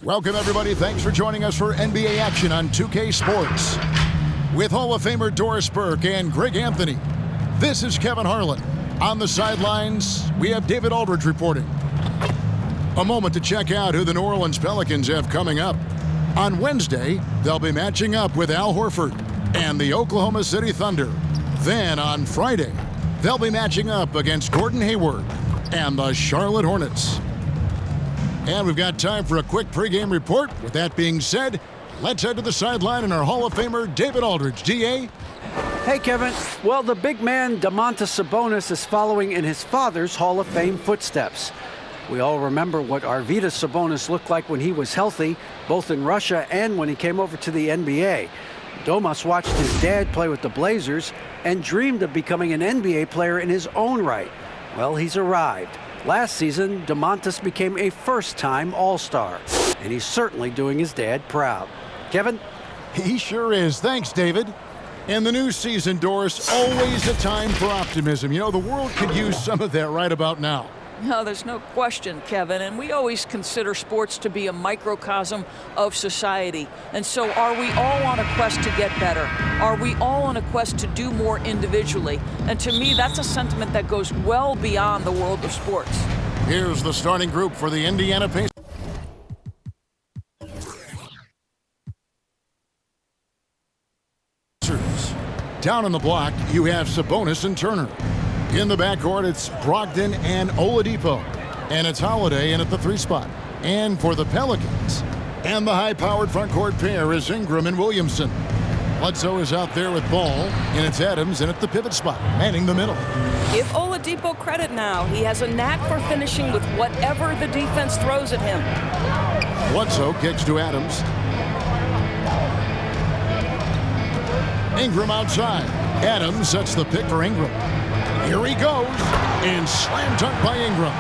Welcome, everybody. Thanks for joining us for NBA action on 2K Sports. With Hall of Famer Doris Burke and Greg Anthony, this is Kevin Harlan. On the sidelines, we have David Aldridge reporting. A moment to check out who the New Orleans Pelicans have coming up. On Wednesday, they'll be matching up with Al Horford and the Oklahoma City Thunder. Then on Friday, they'll be matching up against Gordon Hayward and the Charlotte Hornets. And we've got time for a quick pregame report. With that being said, let's head to the sideline and our Hall of Famer, David Aldridge. DA? Hey, Kevin. Well, the big man, Domantas Sabonis, is following in his father's Hall of Fame footsteps. We all remember what Arvydas Sabonis looked like when he was healthy, both in Russia and when he came over to the NBA. Domas watched his dad play with the Blazers and dreamed of becoming an NBA player in his own right. Well, he's arrived. Last season, Domantas became a first-time All-Star, and he's certainly doing his dad proud. Kevin? He sure is. Thanks, David. In the new season, Doris, always a time for optimism. You know, the world could use some of that right about now. No, there's no question, Kevin, and we always consider sports to be a microcosm of society. And so are we all on a quest to get better? Are we all on a quest to do more individually? And to me, that's a sentiment that goes well beyond the world of sports. Here's the starting group for the Indiana Pacers. Down on the block, you have Sabonis and Turner. In the backcourt, it's Brogdon and Oladipo. And it's Holiday in at the 3 spot. And for the Pelicans, and the high-powered frontcourt pair is Ingram and Williamson. Bledsoe is out there with Ball, and it's Adams in at the pivot spot, manning the middle. Give Oladipo credit now. He has a knack for finishing with whatever the defense throws at him. Bledsoe kicks to Adams. Ingram outside. Adams sets the pick for Ingram. Here he goes, and slam dunk by Ingram.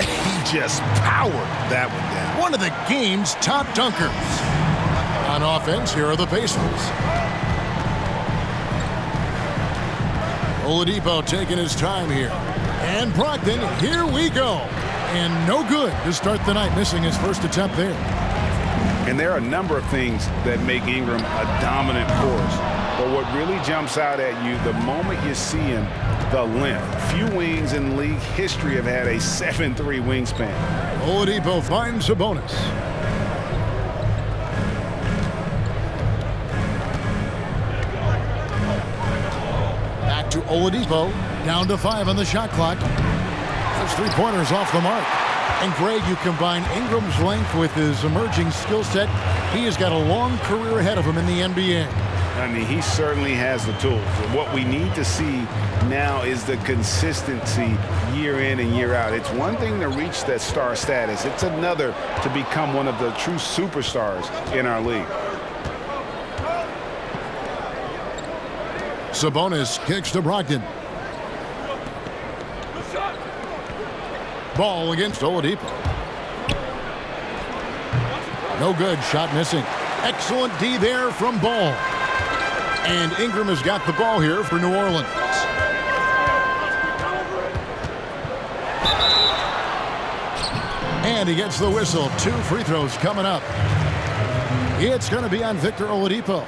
He just powered that one down. One of the game's top dunkers. On offense, here are the Pacers. Oladipo taking his time here. And Brogdon, here we go. And no good to start the night, missing his first attempt there. And there are a number of things that make Ingram a dominant force. But what really jumps out at you, the moment you see him, the length. Few wings in league history have had a 7'3" wingspan. Oladipo finds Sabonis. Back to Oladipo. Down to 5 on the shot clock. Those 3-pointers off the mark. And Greg, you combine Ingram's length with his emerging skill set. He has got a long career ahead of him in the NBA. I mean, he certainly has the tools. What we need to see now is the consistency year in and year out. It's one thing to reach that star status. It's another to become one of the true superstars in our league. Sabonis kicks to Brogdon. Ball against Oladipo. No good. Shot missing. Excellent D there from Ball. And Ingram has got the ball here for New Orleans. And he gets the whistle. 2 free throws coming up. It's going to be on Victor Oladipo.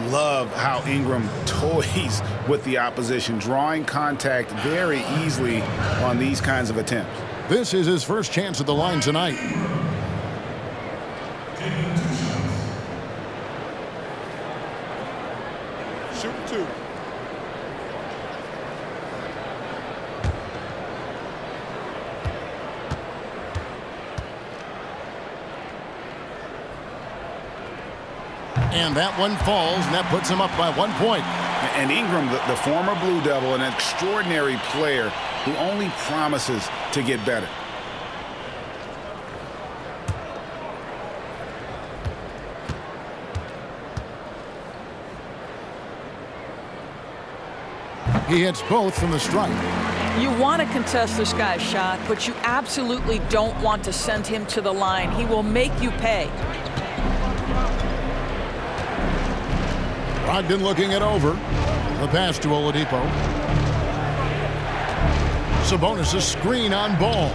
Love how Ingram toys with the opposition, drawing contact very easily on these kinds of attempts. This is his first chance at the line tonight. Shoot 2. And that one falls, and that puts him up by 1 point. And Ingram, the former Blue Devil, an extraordinary player who only promises to get better. He hits both from the stripe. You want to contest this guy's shot, but you absolutely don't want to send him to the line. He will make you pay. Brogdon looking it over. The pass to Oladipo. Sabonis a screen on Ball.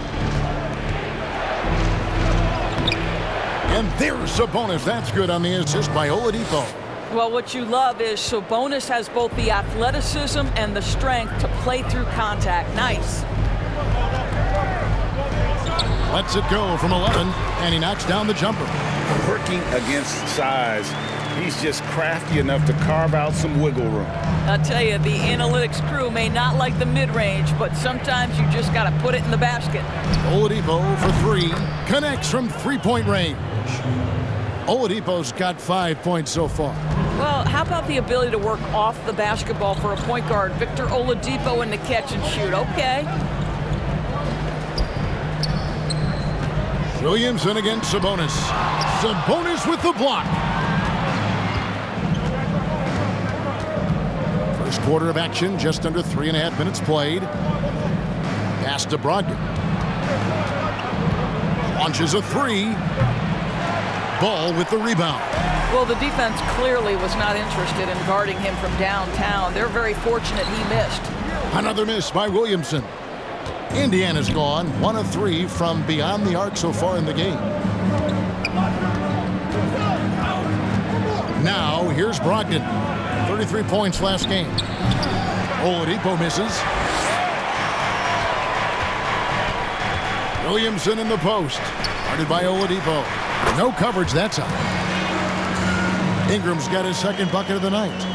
And there's Sabonis. That's good on the assist by Oladipo. Well, what you love is Sabonis has both the athleticism and the strength to play through contact. Nice. Lets it go from 11, and he knocks down the jumper. Working against size, he's just crafty enough to carve out some wiggle room. I'll tell you, the analytics crew may not like the mid-range, but sometimes you just got to put it in the basket. Oladipo for 3, connects from three-point range. Oladipo's got 5 points so far. Well, how about the ability to work off the basketball for a point guard? Victor Oladipo in the catch and shoot. Okay. Williamson against Sabonis. Sabonis with the block. First quarter of action, just under 3.5 minutes played. Pass to Brogdon. Launches a 3. Ball with the rebound. Well, the defense clearly was not interested in guarding him from downtown. They're very fortunate he missed. Another miss by Williamson. Indiana's gone 1 of 3 from beyond the arc so far in the game. Now, here's Brogdon. 33 points last game. Oladipo misses. Williamson in the post. Guarded by Oladipo. No coverage that time. Ingram's got his second bucket of the night.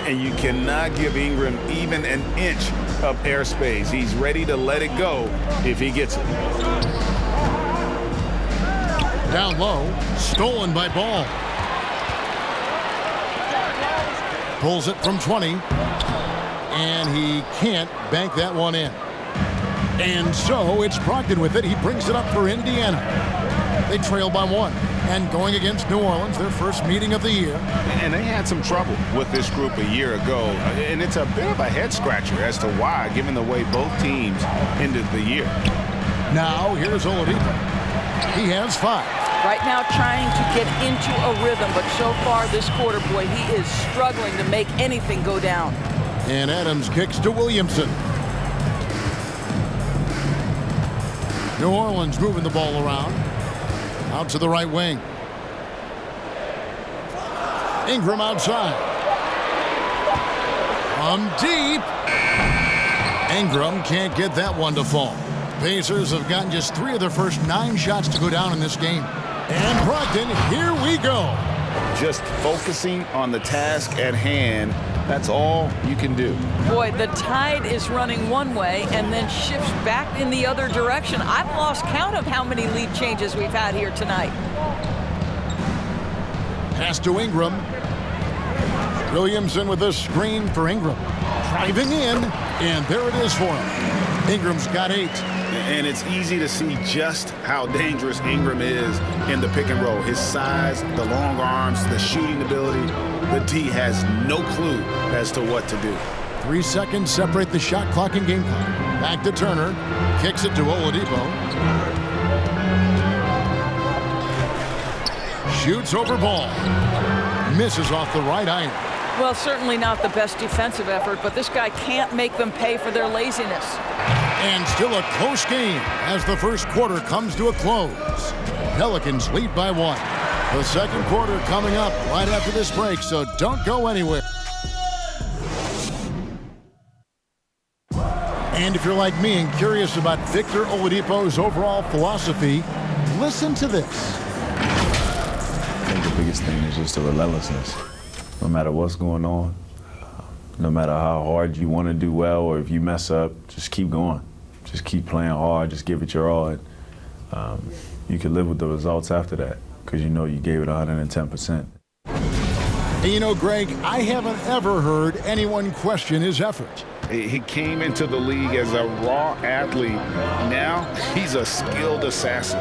And you cannot give Ingram even an inch of airspace. He's ready to let it go if he gets it. Down low, stolen by Ball. Pulls it from 20, and he can't bank that one in. And so it's Brogdon with it. He brings it up for Indiana. They trail by 1. And going against New Orleans, their first meeting of the year. And they had some trouble with this group a year ago. And it's a bit of a head-scratcher as to why, given the way both teams ended the year. Now, here's Oladipo. He has 5. Right now trying to get into a rhythm, but so far this quarter, boy, he is struggling to make anything go down. And Adams kicks to Williamson. New Orleans moving the ball around. Out to the right wing. Ingram outside. From deep. Ingram can't get that one to fall. Pacers have gotten just 3 of their first 9 shots to go down in this game. And Brogdon, here we go. Just focusing on the task at hand. That's all you can do. Boy, the tide is running one way and then shifts back in the other direction. I've lost count of how many lead changes we've had here tonight. Pass to Ingram. Williamson with a screen for Ingram. Driving in, and there it is for him. Ingram's got 8. And it's easy to see just how dangerous Ingram is in the pick and roll. His size, the long arms, the shooting ability. The D has no clue as to what to do. 3 seconds separate the shot clock and game clock. Back to Turner. Kicks it to Oladipo. Shoots over Ball. Misses off the right iron. Well, certainly not the best defensive effort, but this guy can't make them pay for their laziness. And still a close game as the first quarter comes to a close. Pelicans lead by 1. The second quarter coming up right after this break, so don't go anywhere. And if you're like me and curious about Victor Oladipo's overall philosophy, listen to this. I think the biggest thing is just the relentlessness. No matter what's going on, no matter how hard you want to do well, or if you mess up, just keep going. Just keep playing hard, just give it your all. And you can live with the results after that because you know you gave it 110%. And you know, Greg, I haven't ever heard anyone question his effort. He came into the league as a raw athlete. Now he's a skilled assassin.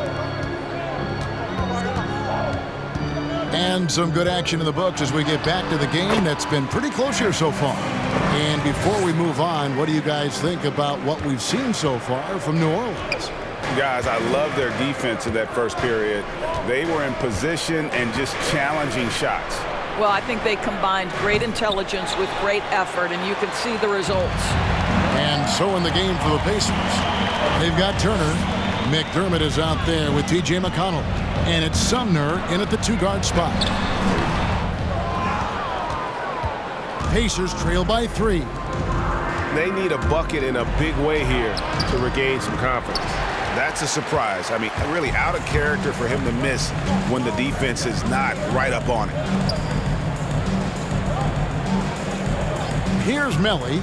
And some good action in the books as we get back to the game that's been pretty close here so far. And before we move on, what do you guys think about what we've seen so far from New Orleans? Guys, I love their defense in that first period. They were in position and just challenging shots. Well, I think they combined great intelligence with great effort, and you can see the results. And so in the game for the Pacers, they've got Turner. McDermott is out there with T.J. McConnell. And it's Sumner in at the 2-guard spot. Pacers trail by 3. They need a bucket in a big way here to regain some confidence. That's a surprise. I mean, really out of character for him to miss when the defense is not right up on it. Here's Melly.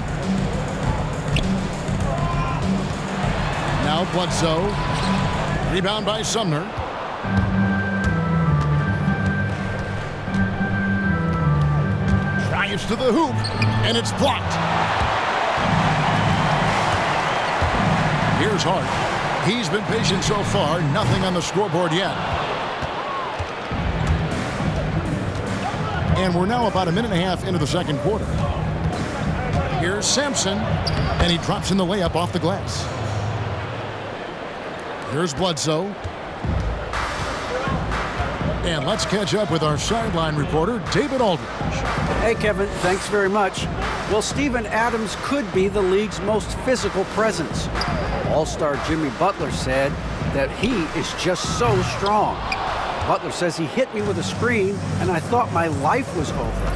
Now Bledsoe. Rebound by Sumner. Drives to the hoop, and it's blocked. Here's Hart. He's been patient so far. Nothing on the scoreboard yet. And we're now about a minute and a half into the second quarter. Here's Sampson, and he drops in the layup off the glass. Here's Bledsoe. And let's catch up with our sideline reporter, David Aldridge. Hey, Kevin, thanks very much. Well, Steven Adams could be the league's most physical presence. All-star Jimmy Butler said that he is just so strong. Butler says he hit me with a screen, and I thought my life was over.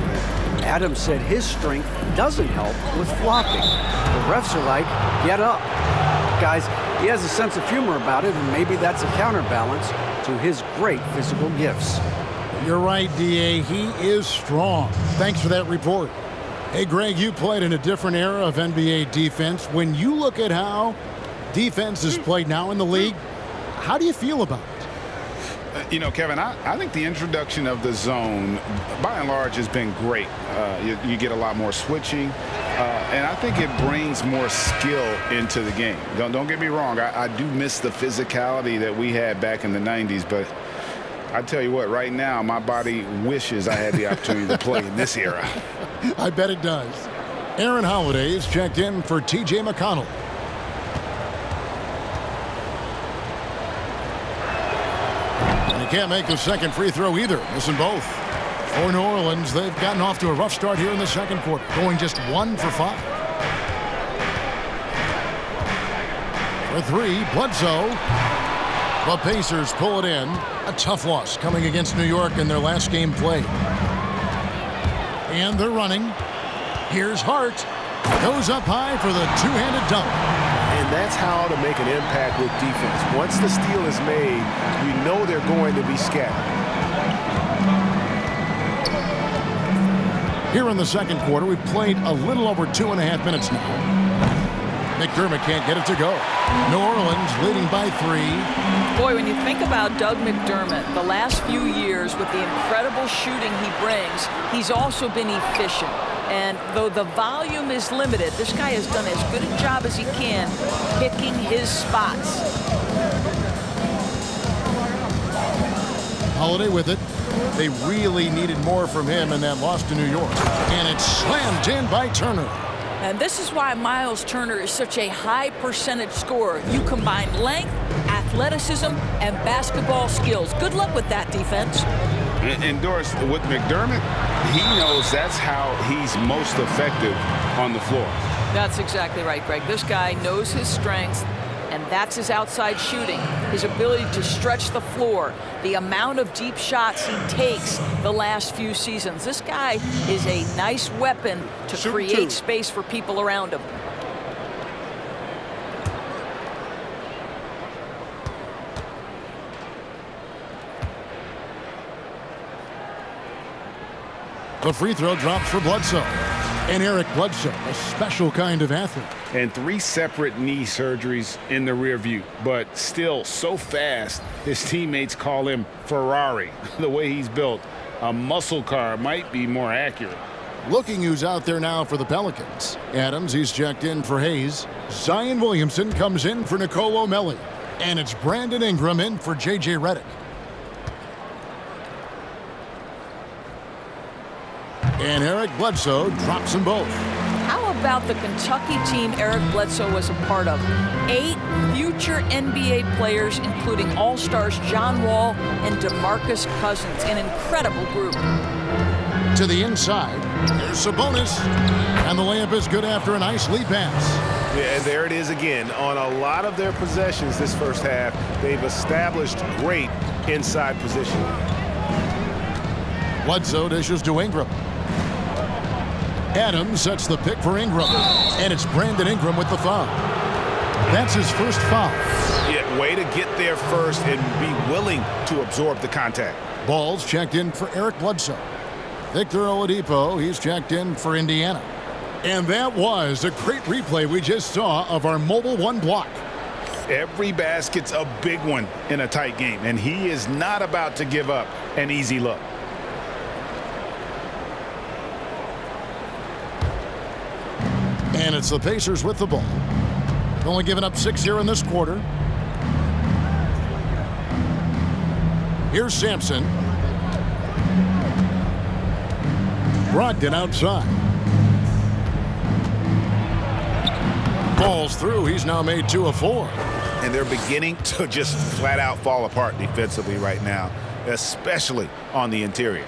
Adams said his strength doesn't help with flocking. The refs are like, get up. Guys, he has a sense of humor about it, and maybe that's a counterbalance to his great physical gifts. You're right, D.A. He is strong. Thanks for that report. Hey, Greg, you played in a different era of NBA defense. When you look at how defense is played now in the league, how do you feel about it? You know, Kevin, I think the introduction of the zone, by and large, has been great. You get a lot more switching, and I think it brings more skill into the game. Don't get me wrong. I do miss the physicality that we had back in the 90s, but I tell you what, right now, my body wishes I had the opportunity to play in this era. I bet it does. Aaron Holiday is checked in for T.J. McConnell. Can't make the second free throw either. Missing both. For New Orleans, they've gotten off to a rough start here in the second quarter, going just 1 for 5. For 3, Bledsoe. The Pacers pull it in. A tough loss coming against New York in their last game played. And they're running. Here's Hart. Goes up high for the two-handed dunk. And that's how to make an impact with defense. Once the steal is made, you know they're going to be scattered. Here in the second quarter, we've played a little over 2.5 minutes now. McDermott can't get it to go. New Orleans leading by 3. Boy, when you think about Doug McDermott, the last few years with the incredible shooting he brings, he's also been efficient. And though the volume is limited, this guy has done as good a job as he can picking his spots. Holiday with it. They really needed more from him in that loss to New York. And it's slammed in by Turner. And this is why Miles Turner is such a high percentage scorer. You combine length, athleticism, and basketball skills. Good luck with that defense. And Doris, with McDermott, he knows that's how he's most effective on the floor. That's exactly right, Greg. This guy knows his strengths, and that's his outside shooting, his ability to stretch the floor, the amount of deep shots he takes the last few seasons. This guy is a nice weapon to create space for people around him. The free throw drops for Bledsoe. And Eric Bledsoe, a special kind of athlete. And 3 separate knee surgeries in the rear view, but still so fast, his teammates call him Ferrari. The way he's built, a muscle car might be more accurate. Looking who's out there now for the Pelicans. Adams, he's checked in for Hayes. Zion Williamson comes in for Nicolo Melli. And it's Brandon Ingram in for J.J. Redick. And Eric Bledsoe drops them both. How about the Kentucky team Eric Bledsoe was a part of? 8 future NBA players, including All-Stars John Wall and DeMarcus Cousins. An incredible group. To the inside, there's Sabonis. And the layup is good after a nice lead pass. Yeah, and there it is again. On a lot of their possessions this first half, they've established great inside position. Bledsoe dishes to Ingram. Adams sets the pick for Ingram. And it's Brandon Ingram with the foul. That's his first foul. Yeah, way to get there first and be willing to absorb the contact. Ball's checked in for Eric Bledsoe. Victor Oladipo, he's checked in for Indiana. And that was a great replay we just saw of our Mobile One block. Every basket's a big one in a tight game, and he is not about to give up an easy look. And it's the Pacers with the ball. Only giving up 6 here in this quarter. Here's Sampson. Brogdon outside. Falls through. He's now made 2 of 4. And they're beginning to just flat out fall apart defensively right now, especially on the interior.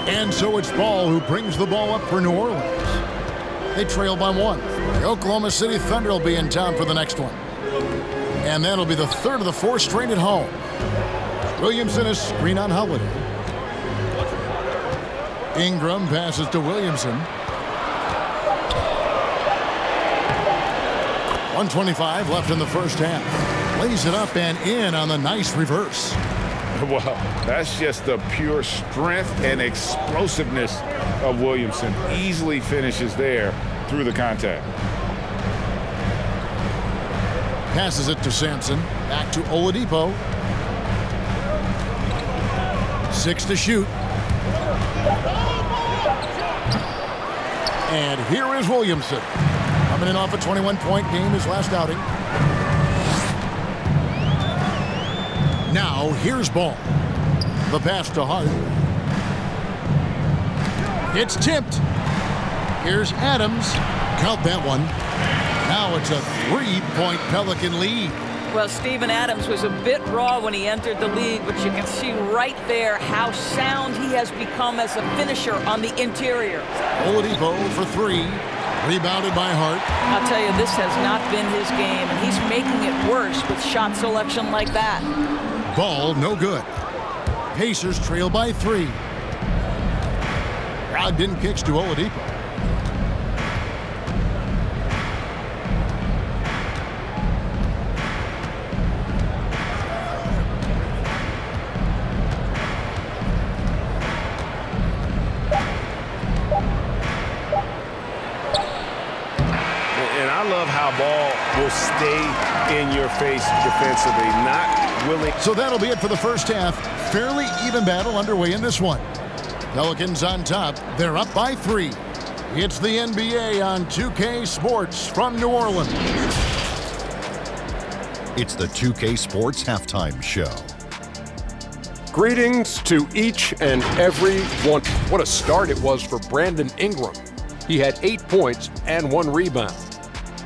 And so it's Ball who brings the ball up for New Orleans. They trail by 1. The Oklahoma City Thunder will be in town for the next one. And that'll be the third of the 4 straight at home. Williamson is screen on Holiday. Ingram passes to Williamson. 1:25 left in the first half. Lays it up and in on the nice reverse. Well, that's just the pure strength and explosiveness of Williamson. Easily finishes there through the contact. Passes it to Sampson. Back to Oladipo. 6 to shoot. And here is Williamson. Coming in off a 21-point game his last outing. Now here's Ball. The pass to Hart. It's tipped. Here's Adams. Count that one. Now it's a 3-point Pelican lead. Well, Steven Adams was a bit raw when he entered the league, but you can see right there how sound he has become as a finisher on the interior. Oladipo for 3. Rebounded by Hart. I'll tell you, this has not been his game, and he's making it worse with shot selection like that. Ball no good. Pacers trail by 3. Brogdon kicks to Oladipo. Ball will stay in your face defensively, not willing. So that'll be it for the first half. Fairly even battle underway in this one. Pelicans on top. They're up by 3. It's the NBA on 2K Sports from New Orleans. It's the 2K Sports Halftime Show. Greetings to each and every one. What a start it was for Brandon Ingram. He had 8 points and 1 rebound.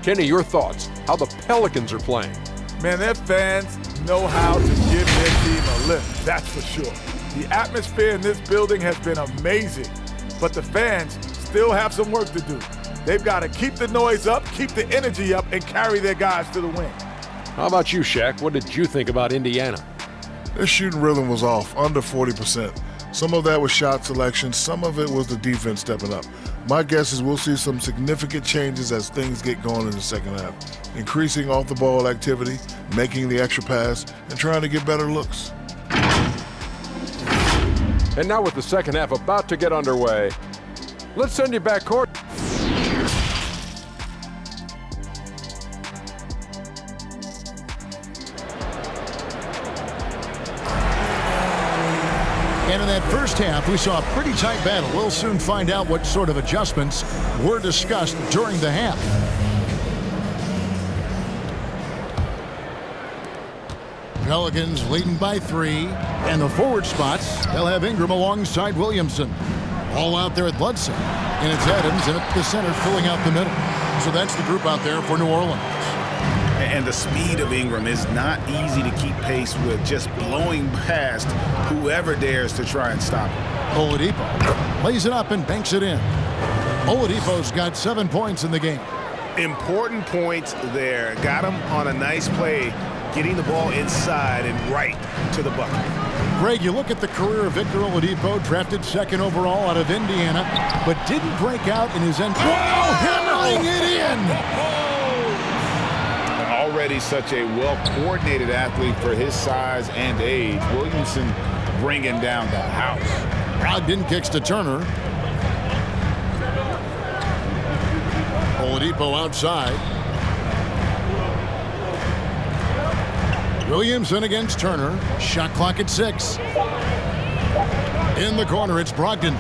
Kenny, your thoughts, how the Pelicans are playing? Man, their fans know how to give their team a lift, that's for sure. The atmosphere in this building has been amazing, but the fans still have some work to do. They've got to keep the noise up, keep the energy up, and carry their guys to the win. How about you, Shaq? What did you think about Indiana? Their shooting rhythm was off, under 40%. Some of that was shot selection, some of it was the defense stepping up. My guess is we'll see some significant changes as things get going in the second half. Increasing off-the-ball activity, making the extra pass, and trying to get better looks. And now with the second half about to get underway, let's send you back court. And in that first half, we saw a pretty tight battle. We'll soon find out what sort of adjustments were discussed during the half. Pelicans leading by 3. And the forward spots, they'll have Ingram alongside Williamson. All out there at Bledsoe. And it's Adams in at the center filling out the middle. So that's the group out there for New Orleans. And the speed of Ingram is not easy to keep pace with, just blowing past whoever dares to try and stop him. Oladipo lays it up and banks it in. Oladipo's got 7 points in the game. Important points there. Got him on a nice play, getting the ball inside and right to the bucket. Greg, you look at the career of Victor Oladipo, drafted 2nd overall out of Indiana, but didn't break out in his end. Wow, hammering it in! Already such a well-coordinated athlete for his size and age. Williamson bringing down the house. Brogdon kicks to Turner. Oladipo outside. Williamson against Turner. Shot clock at 6. In the corner, it's Brogdon.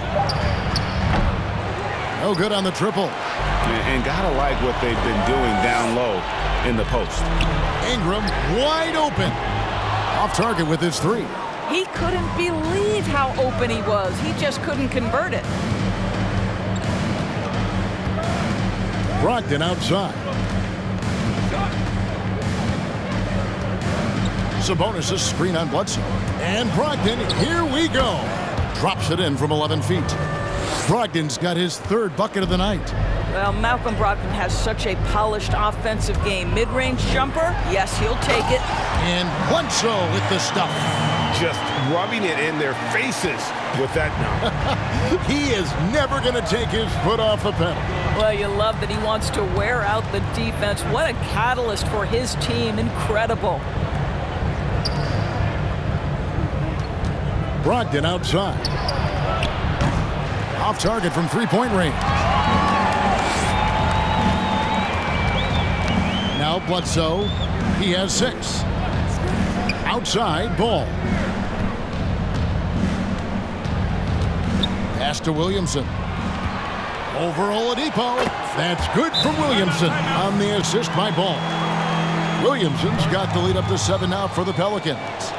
No good on the triple. And gotta like what they've been doing down low in the post. Ingram wide open. Off target with his 3. He couldn't believe how open he was. He just couldn't convert it. Brogdon outside. Sabonis' screen on Bledsoe. And Brogdon, here we go. Drops it in from 11 feet. Brogdon's got his 3rd bucket of the night. Well, Malcolm Brogdon has such a polished offensive game. Mid-range jumper, yes, he'll take it. And Bledsoe with the stuff. Just rubbing it in their faces with that now. He is never going to take his foot off the pedal. Well, you love that he wants to wear out the defense. What a catalyst for his team. Incredible. Brogdon outside. Off target from 3-point range. Now Bledsoe. He has 6. Outside, Ball. Pass to Williamson. Over Oladipo. That's good from Williamson on the assist by Ball. Williamson's got the lead up to 7 now for the Pelicans.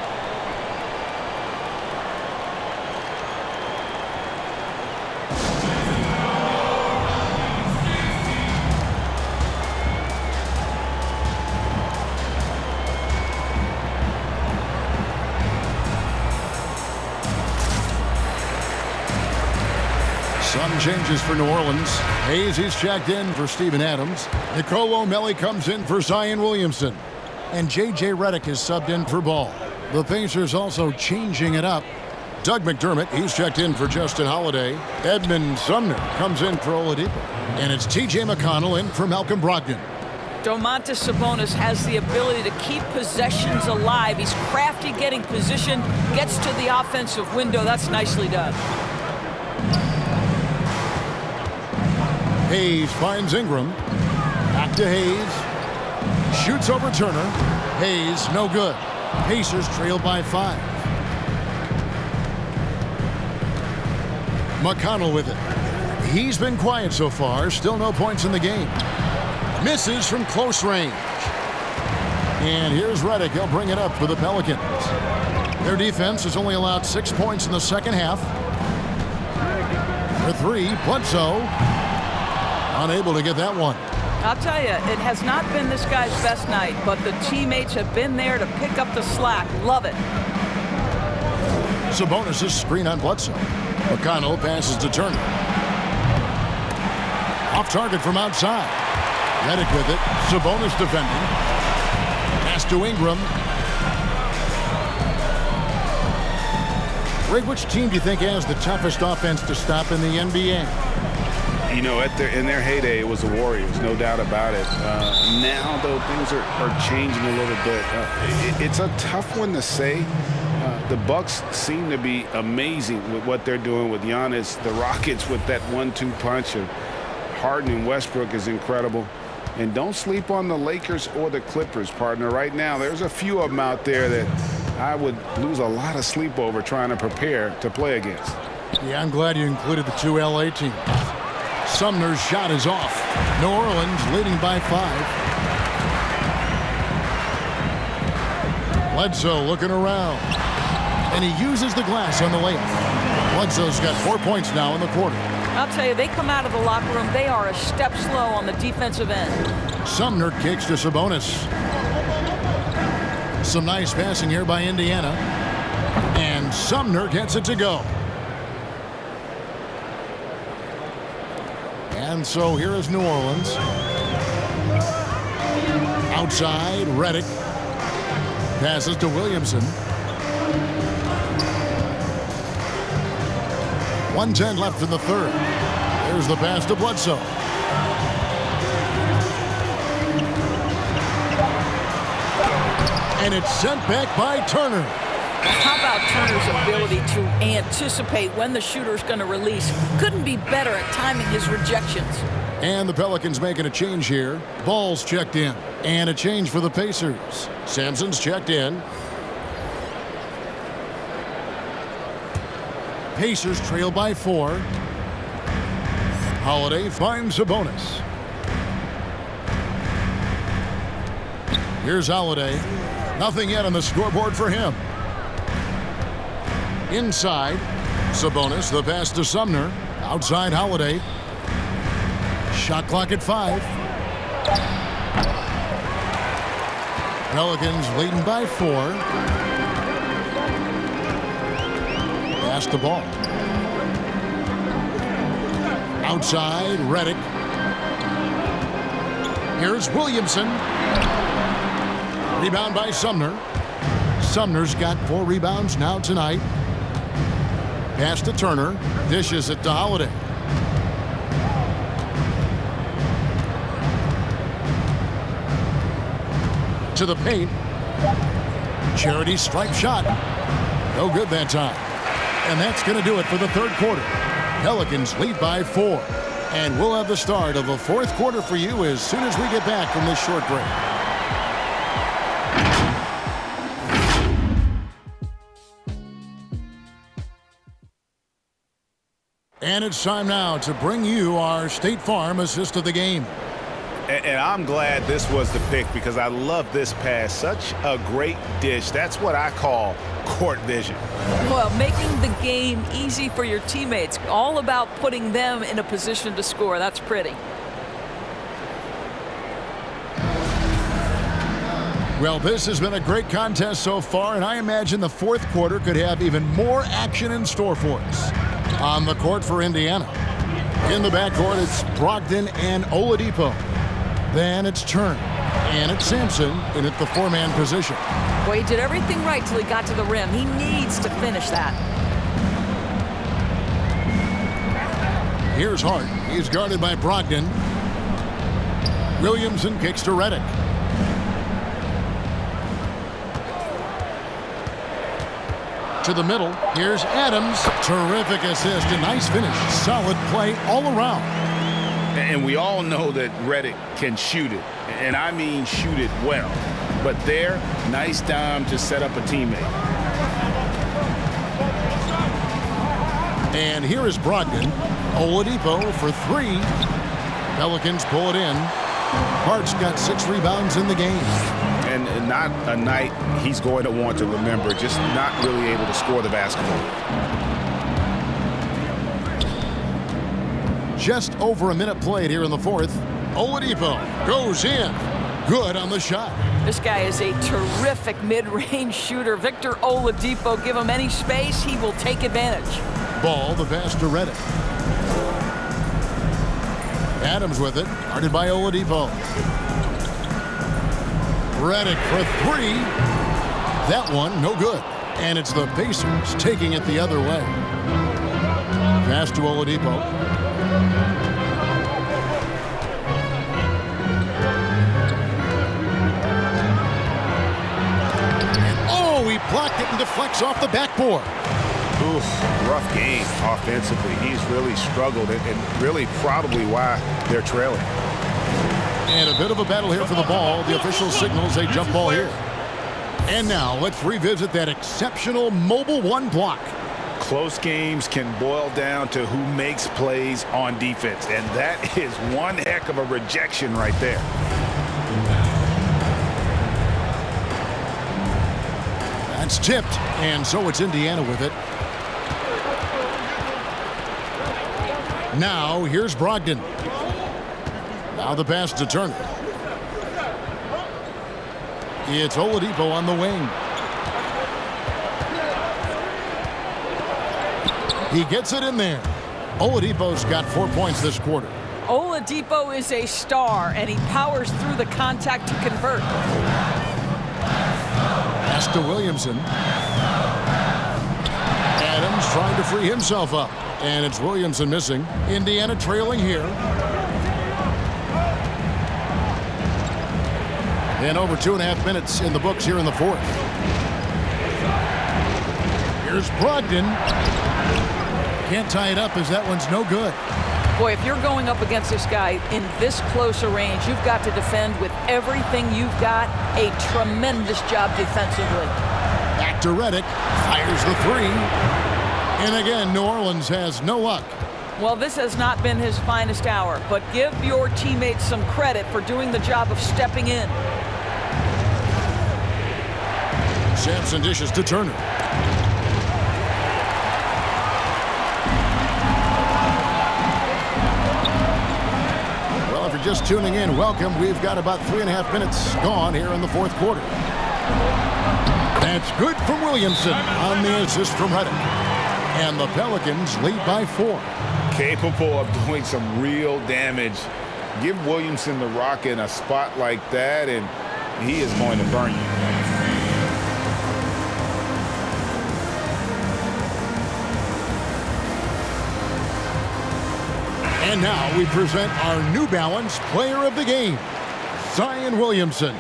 Some changes for New Orleans. Hayes is checked in for Steven Adams. Nicole O'Malley comes in for Zion Williamson. And J.J. Redick is subbed in for Ball. The Pacers also changing it up. Doug McDermott, he's checked in for Justin Holiday. Edmund Sumner comes in for Oladipo. And it's T.J. McConnell in for Malcolm Brogdon. Domantas Sabonis has the ability to keep possessions alive. He's crafty getting position, gets to the offensive window. That's nicely done. Hayes finds Ingram. Back to Hayes. Shoots over Turner. Hayes, no good. Pacers trail by 5. McConnell with it. He's been quiet so far. Still no points in the game. Misses from close range. And here's Redick. He'll bring it up for the Pelicans. Their defense has only allowed 6 points in the second half. For 3, Bledsoe. Unable to get that one. I'll tell you, it has not been this guy's best night, but the teammates have been there to pick up the slack. Love it. Sabonis' screen on Bledsoe. McConnell passes to Turner. Off target from outside. Redick with it. Sabonis defending. Pass to Ingram. Greg, which team do you think has the toughest offense to stop in the NBA? You know, in their heyday, it was the Warriors, no doubt about it. Now, though, things are changing a little bit. It's a tough one to say. The Bucks seem to be amazing with what they're doing with Giannis. The Rockets with that 1-2 punch of Harden and Westbrook is incredible. And don't sleep on the Lakers or the Clippers, partner. Right now, there's a few of them out there that I would lose a lot of sleep over trying to prepare to play against. Yeah, I'm glad you included the 2 LA teams. Sumner's shot is off. New Orleans leading by 5. Bledsoe looking around. And he uses the glass on the layup. Bledsoe's got 4 points now in the quarter. I'll tell you, they come out of the locker room, they are a step slow on the defensive end. Sumner kicks to Sabonis. Some nice passing here by Indiana. And Sumner gets it to go. And so here is New Orleans. Outside, Redick. Passes to Williamson. 1:10 left in the third. There's the pass to Bledsoe. And it's sent back by Turner. How about Turner's ability to anticipate when the shooter's going to release? Couldn't be better at timing his rejections. And the Pelicans making a change here. Ball's checked in. And a change for the Pacers. Sampson's checked in. Pacers trail by 4. Holiday finds Sabonis. Here's Holiday. Nothing yet on the scoreboard for him. Inside, Sabonis, the pass to Sumner. Outside, Holiday. Shot clock at 5. Pelicans leading by 4. Pass the ball. Outside, Redick. Here's Williamson. Rebound by Sumner. Sumner's got 4 rebounds now tonight. Pass to Turner. Dishes it to Holiday. To the paint. Charity stripe shot. No good that time. And that's going to do it for the third quarter. Pelicans lead by 4. And we'll have the start of the fourth quarter for you as soon as we get back from this short break. And it's time now to bring you our State Farm assist of the game. And I'm glad this was the pick because I love this pass. Such a great dish. That's what I call court vision. Well, making the game easy for your teammates. All about putting them in a position to score. That's pretty. Well, this has been a great contest so far, and I imagine the fourth quarter could have even more action in store for us. On the court for Indiana. In the backcourt, it's Brogdon and Oladipo. Then it's Turner. And it's Sampson in at the 4-man position. Well, he did everything right till he got to the rim. He needs to finish that. Here's Hart. He's guarded by Brogdon. Williamson kicks to Redick. To the middle. Here's Adams. Terrific assist. A nice finish. Solid play all around. And we all know that Redick can shoot it. And I mean shoot it well. But there, nice dime to set up a teammate. And here is Brogdon. Oladipo for 3. Pelicans pull it in. Hart's got 6 rebounds in the game. And not a night he's going to want to remember, just not really able to score the basketball. Just over a minute played here in the fourth. Oladipo goes in. Good on the shot. This guy is a terrific mid-range shooter. Victor Oladipo, give him any space, he will take advantage. Ball, the pass to Redick. Adams with it, guarded by Oladipo. Redick for 3. That one, no good. And it's the Pacers taking it the other way. Pass to Oladipo. And oh, he blocked it and deflects off the backboard. Oof, rough game offensively. He's really struggled and really probably why they're trailing. And a bit of a battle here for the ball. The official signals a jump ball here. And now let's revisit that exceptional mobile 1 block. Close games can boil down to who makes plays on defense. And that is one heck of a rejection right there. That's tipped. And so it's Indiana with it. Now here's Brogdon. Now the pass to Turner. It's Oladipo on the wing. He gets it in there. Oladipo's got 4 points this quarter. Oladipo is a star, and he powers through the contact to convert. Pass to Williamson. Adams trying to free himself up. And it's Williamson missing. Indiana trailing here. And over 2.5 minutes in the books here in the fourth. Here's Brogdon. Can't tie it up as that one's no good. Boy, if you're going up against this guy in this close a range, you've got to defend with everything you've got. A tremendous job defensively. Back to Redick. Fires the three. And again, New Orleans has no luck. Well, this has not been his finest hour, but give your teammates some credit for doing the job of stepping in. Sampson dishes to Turner. Well, if you're just tuning in, welcome. We've got about 3.5 minutes gone here in the fourth quarter. That's good from Williamson on the assist from Redick. And the Pelicans lead by 4. Capable of doing some real damage. Give Williamson the rock in a spot like that, and he is going to burn you. And now we present our New Balance Player of the Game, Zion Williamson.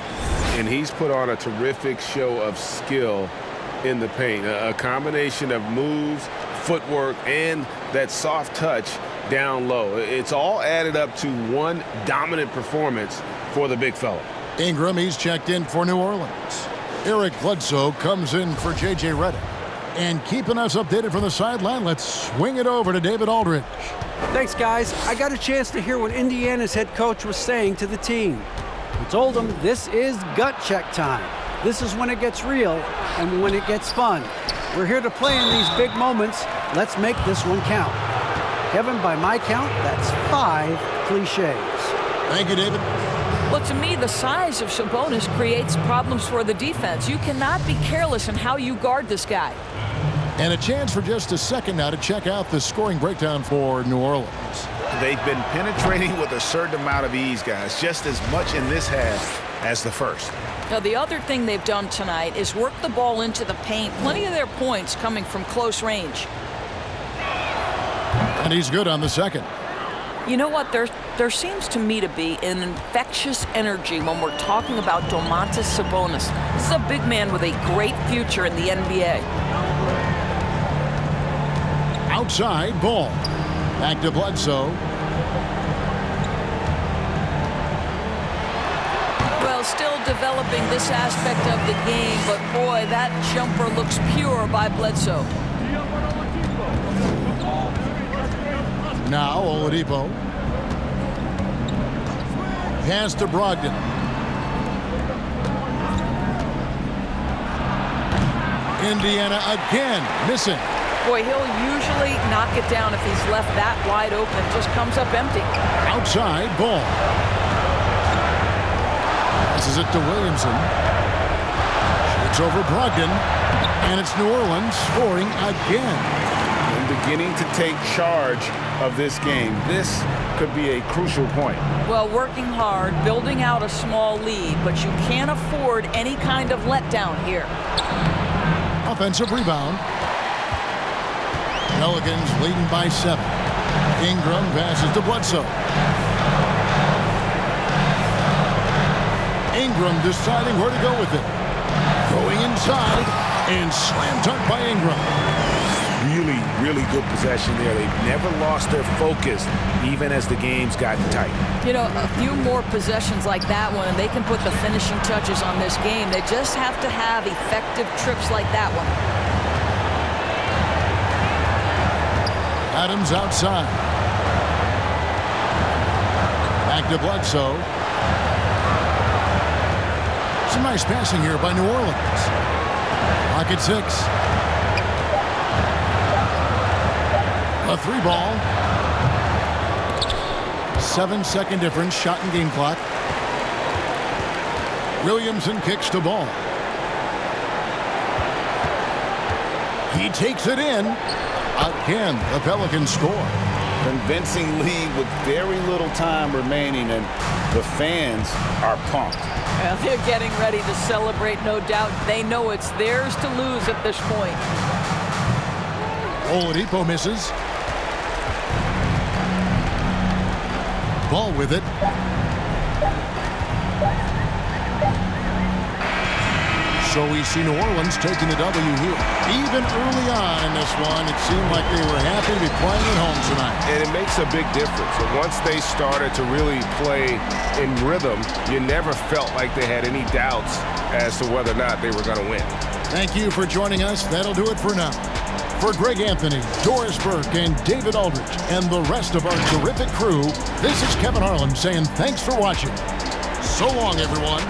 And he's put on a terrific show of skill in the paint. A combination of moves, footwork, and that soft touch down low. It's all added up to one dominant performance for the big fella. Ingram, he's checked in for New Orleans. Eric Bledsoe comes in for J.J. Redick. And keeping us updated from the sideline, let's swing it over to David Aldridge. Thanks, guys. I got a chance to hear what Indiana's head coach was saying to the team. He told them this is gut check time. This is when it gets real and when it gets fun. We're here to play in these big moments. Let's make this one count. Kevin, by my count, that's 5 cliches. Thank you, David. Well, to me, the size of Sabonis creates problems for the defense. You cannot be careless in how you guard this guy. And a chance for just a second now to check out the scoring breakdown for New Orleans. They've been penetrating with a certain amount of ease, guys, just as much in this half as the first. Now, the other thing they've done tonight is work the ball into the paint. Plenty of their points coming from close range. And he's good on the second. You know what? There seems to me to be an infectious energy when we're talking about Domantas Sabonis. This is a big man with a great future in the NBA. Outside ball. Back to Bledsoe. Well, still developing this aspect of the game, but boy, that jumper looks pure by Bledsoe. Now Oladipo. Pass to Brogdon. Indiana again missing. Boy, he'll usually knock it down if he's left that wide open. Just comes up empty. Outside ball. Passes it to Williamson. It's over Brogdon. And it's New Orleans scoring again. And beginning to take charge of this game. This could be a crucial point. Well, working hard, building out a small lead, but you can't afford any kind of letdown here. Offensive rebound. Pelicans leading by 7. Ingram passes to Bledsoe. Ingram deciding where to go with it. Going inside and slam dunk by Ingram. Really, really good possession there. They've never lost their focus, even as the game's gotten tight. You know, a few more possessions like that one, and they can put the finishing touches on this game. They just have to have effective trips like that one. Adams outside. Back to Bledsoe. Some nice passing here by New Orleans. Clock at 6. A 3 ball. 7-second difference, shot and game clock. Williamson kicks the ball. He takes it in. Again, the Pelicans score. Convincing lead with very little time remaining, and the fans are pumped. Well, they're getting ready to celebrate, no doubt. They know it's theirs to lose at this point. Oladipo misses. Ball with it. So we see New Orleans taking the W here. Even early on in this one, it seemed like they were happy to be playing at home tonight. And it makes a big difference. And once they started to really play in rhythm, you never felt like they had any doubts as to whether or not they were going to win. Thank you for joining us. That'll do it for now. For Greg Anthony, Doris Burke, and David Aldridge, and the rest of our terrific crew, this is Kevin Harlan saying thanks for watching. So long, everyone.